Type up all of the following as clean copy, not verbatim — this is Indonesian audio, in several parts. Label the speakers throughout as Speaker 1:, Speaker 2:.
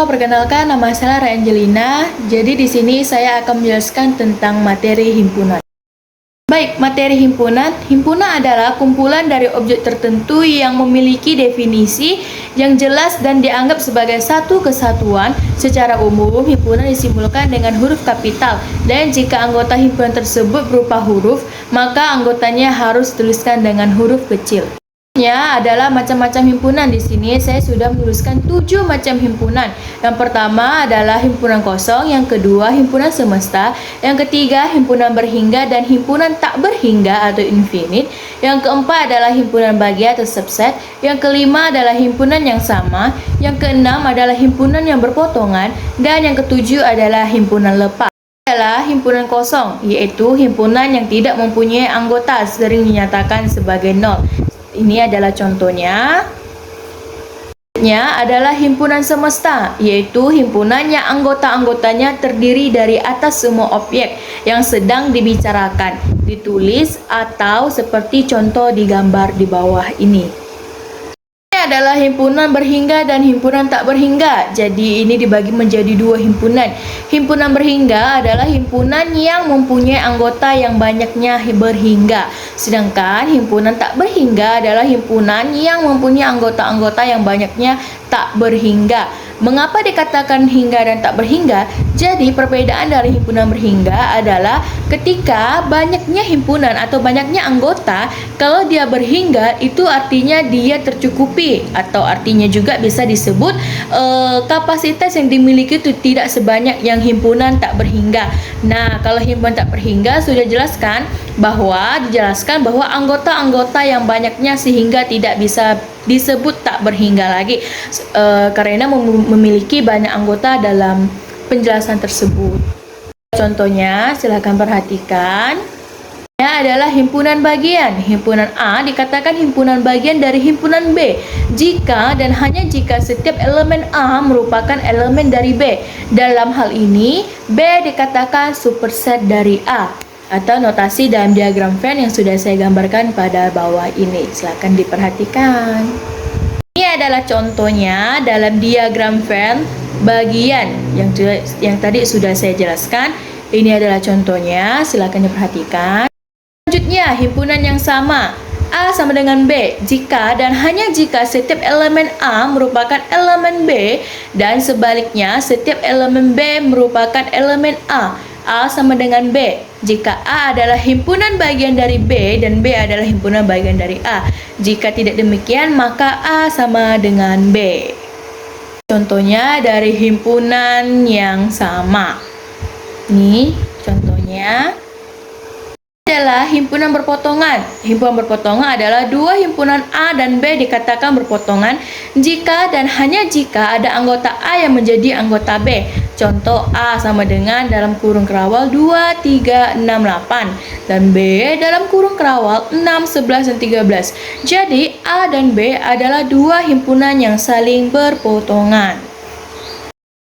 Speaker 1: Halo, perkenalkan nama saya Lara Angelina. Jadi di sini saya akan menjelaskan tentang materi himpunan. Baik, materi himpunan. Himpunan adalah kumpulan dari objek tertentu yang memiliki definisi yang jelas dan dianggap sebagai satu kesatuan. Secara umum, himpunan disimbolkan dengan huruf kapital, dan jika anggota himpunan tersebut berupa huruf, maka anggotanya harus dituliskan dengan huruf kecil. Adalah macam-macam himpunan. Di sini saya sudah menuliskan 7 macam himpunan. Yang pertama adalah himpunan kosong, yang kedua himpunan semesta, yang ketiga himpunan berhingga dan himpunan tak berhingga atau infinite, yang keempat adalah himpunan bagian atau subset, yang kelima adalah himpunan yang sama, yang keenam adalah himpunan yang berpotongan, dan yang ketujuh adalah himpunan lepas. Adalah himpunan kosong, yaitu himpunan yang tidak mempunyai anggota, sering dinyatakan sebagai nol. Ini adalah contohnya. Adalah himpunan semesta, yaitu himpunan yang anggota-anggotanya terdiri dari atas semua objek yang sedang dibicarakan, ditulis, atau seperti contoh di gambar di bawah ini. Adalah himpunan berhingga dan himpunan tak berhingga. Jadi ini dibagi menjadi dua himpunan. Himpunan berhingga adalah himpunan yang mempunyai anggota yang banyaknya berhingga. Sedangkan himpunan tak berhingga adalah himpunan yang mempunyai anggota-anggota yang banyaknya tak berhingga. Mengapa dikatakan hingga dan tak berhingga? Jadi perbedaan dari himpunan berhingga adalah ketika banyaknya himpunan atau banyaknya anggota, kalau dia berhingga itu artinya dia tercukupi, atau artinya juga bisa disebut kapasitas yang dimiliki itu tidak sebanyak yang himpunan tak berhingga. Nah, kalau himpunan tak berhingga sudah dijelaskan bahwa anggota-anggota yang banyaknya sehingga tidak bisa disebut tak berhingga lagi karena memiliki banyak anggota dalam penjelasan tersebut. Contohnya, silakan perhatikan. Adalah himpunan bagian. Himpunan A dikatakan himpunan bagian dari himpunan B jika dan hanya jika setiap elemen A merupakan elemen dari B. Dalam hal ini, B dikatakan superset dari A, atau notasi dalam diagram Venn yang sudah saya gambarkan pada bawah ini. Silakan diperhatikan. Ini adalah contohnya dalam diagram Venn bagian yang tadi sudah saya jelaskan. Ini adalah contohnya, silakan diperhatikan. Selanjutnya, himpunan yang sama. A sama dengan B jika dan hanya jika setiap elemen A merupakan elemen B, dan sebaliknya setiap elemen B merupakan elemen A. A sama dengan B jika A adalah himpunan bagian dari B dan B adalah himpunan bagian dari A. Jika tidak demikian, maka A sama dengan B. Contohnya dari himpunan yang sama. Ini contohnya adalah himpunan berpotongan. Himpunan berpotongan adalah dua himpunan A dan B dikatakan berpotongan jika dan hanya jika ada anggota A yang menjadi anggota B. Contoh, A sama dengan dalam kurung kerawal 2, 3, 6, 8 dan B dalam kurung kerawal 6, 11, dan 13. Jadi A dan B adalah dua himpunan yang saling berpotongan.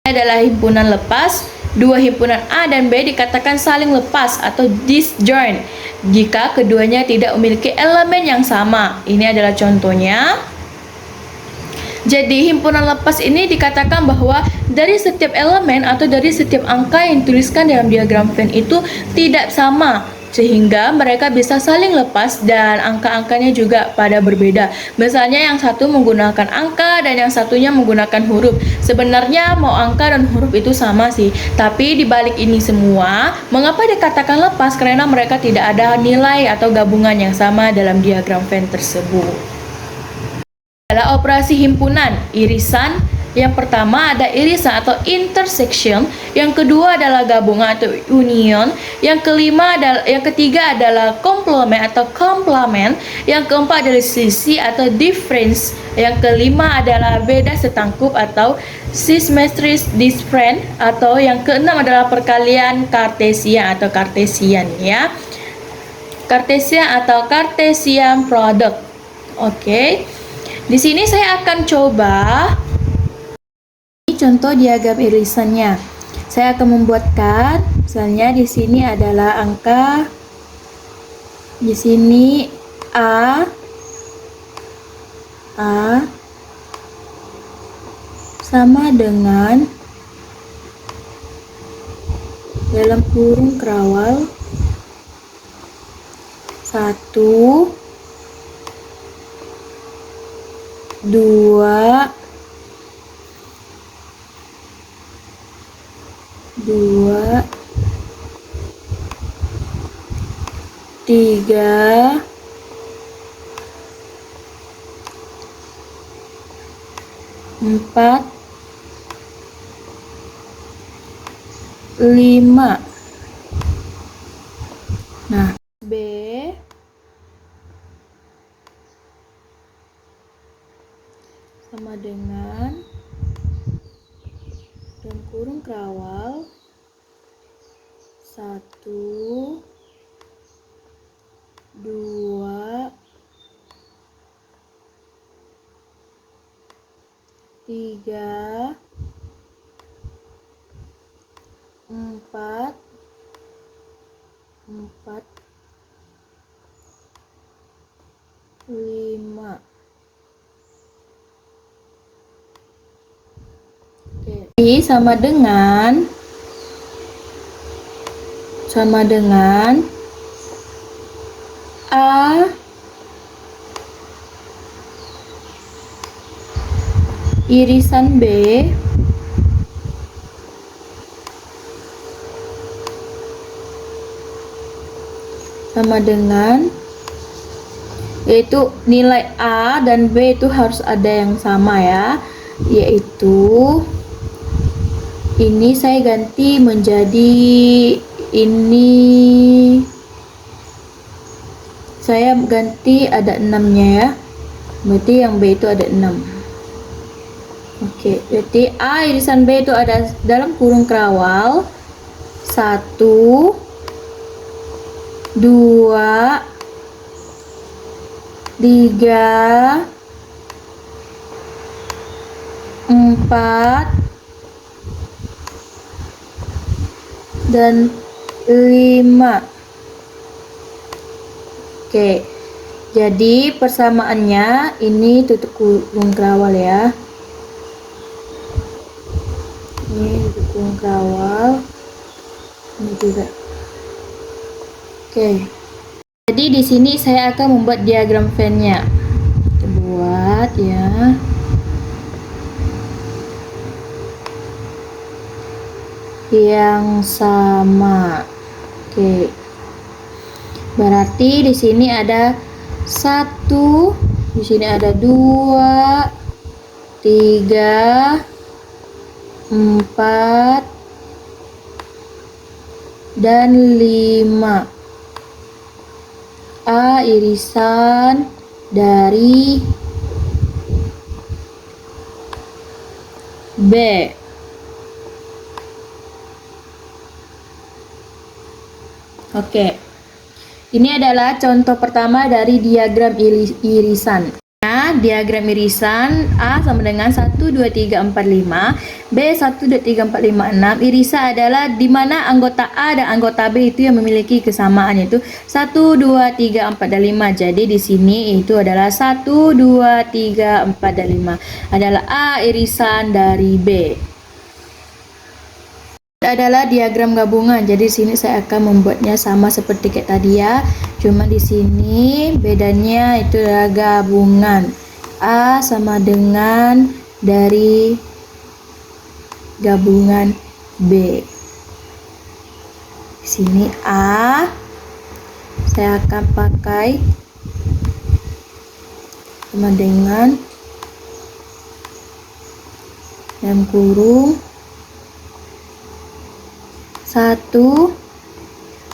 Speaker 1: Ini adalah himpunan lepas. Dua himpunan A dan B dikatakan saling lepas atau disjoint jika keduanya tidak memiliki elemen yang sama. Ini adalah contohnya. Jadi himpunan lepas ini dikatakan bahwa dari setiap elemen atau dari setiap angka yang dituliskan dalam diagram Venn itu tidak sama, sehingga mereka bisa saling lepas dan angka-angkanya juga pada berbeda. Misalnya yang satu menggunakan angka dan yang satunya menggunakan huruf. Sebenarnya mau angka dan huruf itu sama sih, tapi di balik ini semua, mengapa dikatakan lepas? Karena mereka tidak ada nilai atau gabungan yang sama dalam diagram Venn tersebut. Adalah operasi himpunan, irisan. Yang pertama ada irisan atau intersection, yang kedua adalah gabungan atau union, yang ketiga adalah komplement atau complement, yang keempat adalah sisi atau difference, yang kelima adalah beda setangkup atau symmetries different, atau yang keenam adalah perkalian kartesian atau kartesian ya. Kartesian atau Cartesian product. Oke. Di sini saya akan coba contoh diagram irisannya. Saya akan membuatkan, misalnya di sini adalah angka, di sini A sama dengan dalam kurung kerawal 1, 2, 3, 4, 5. Nah, B sama dengan dalam kurung kerawal 1, 2, 3, 4, 5. Oke, ini sama dengan A irisan B sama dengan, yaitu nilai A dan B itu harus ada yang sama ya, yaitu ini saya ganti menjadi ini, saya ganti ada 6-nya ya, berarti yang B itu ada 6. Oke, berarti A irisan B itu ada dalam kurung kerawal 1, 2, 3, 4, dan 5. Oke, jadi persamaannya ini tutup kurung kerawal ya. Ini tutup kurung kerawal, ini juga. Oke, jadi di sini saya akan membuat diagram Venn-nya. Kita buat ya. Yang sama. Oke. Berarti di sini ada 1, di sini ada 2, 3, 4, dan 5. A irisan dari B. Oke. Ini adalah contoh pertama dari diagram irisan. Nah, diagram irisan A sama dengan 1, 2, 3, 4, 5, B 1, 2, 3, 4, 5, 6. Irisan adalah di mana anggota A dan anggota B itu yang memiliki kesamaan, yaitu 1, 2, 3, 4, dan 5. Jadi di sini itu adalah 1, 2, 3, 4, dan 5 adalah A irisan dari B. Adalah diagram gabungan. Jadi sini saya akan membuatnya sama seperti kayak tadi ya. Cuma di sini bedanya itu adalah gabungan. A sama dengan dari gabungan B. Di sini A saya akan pakai sama dengan dalam kurung 1,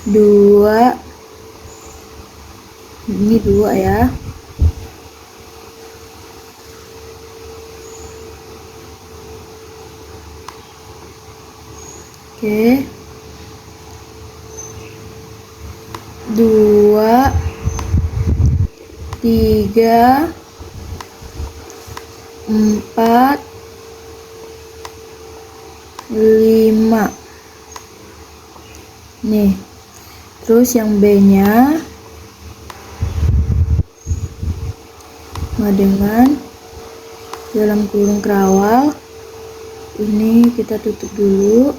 Speaker 1: 2, ini 2 ya. Oke. 2, 3, 4, 5. Nih, terus yang B-nya sama dengan dalam kurung kerawal Ini kita tutup dulu.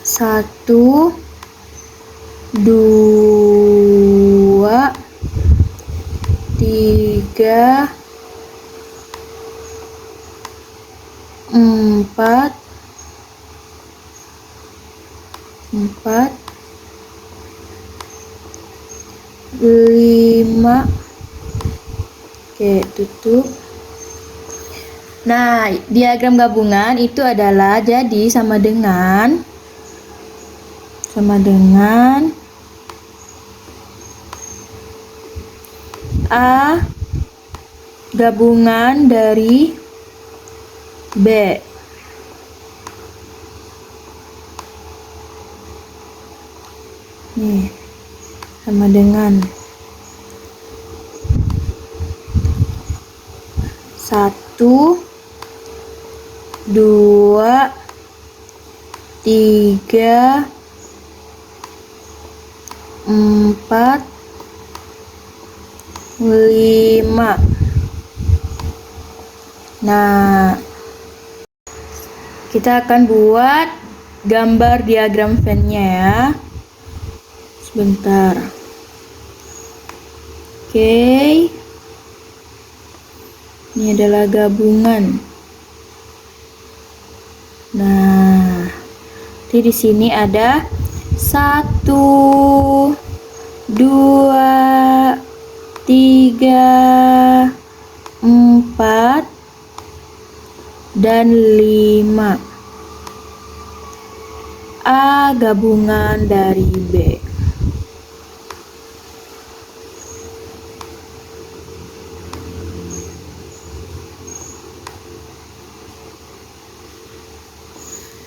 Speaker 1: 1, 2, 3, 4, 5. Oke, tutup. Nah, diagram gabungan itu adalah jadi sama dengan A gabungan dari B. Nih, sama dengan 1, 2, 3, 4, 5. Nah, kita akan buat gambar diagram Venn-nya ya. Sebentar. Oke. Ini adalah gabungan. Nah, di sini ada 1, 2, 3, 4, dan 5. A gabungan dari B.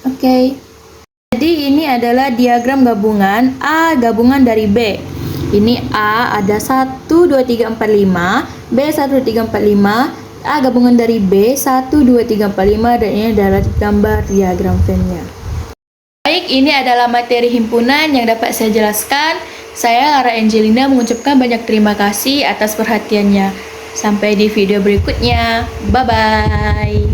Speaker 1: Oke. Jadi ini adalah diagram gabungan A gabungan dari B. Ini A ada 1, 2, 3, 4, 5, B 1, 2, 3, 4, 5, A gabungan dari B 1, 2, 3, 4, 5, dan ini adalah gambar diagram Venn-nya. Baik, ini adalah materi himpunan yang dapat saya jelaskan. Saya Lara Angelina mengucapkan banyak terima kasih atas perhatiannya. Sampai di video berikutnya. Bye-bye.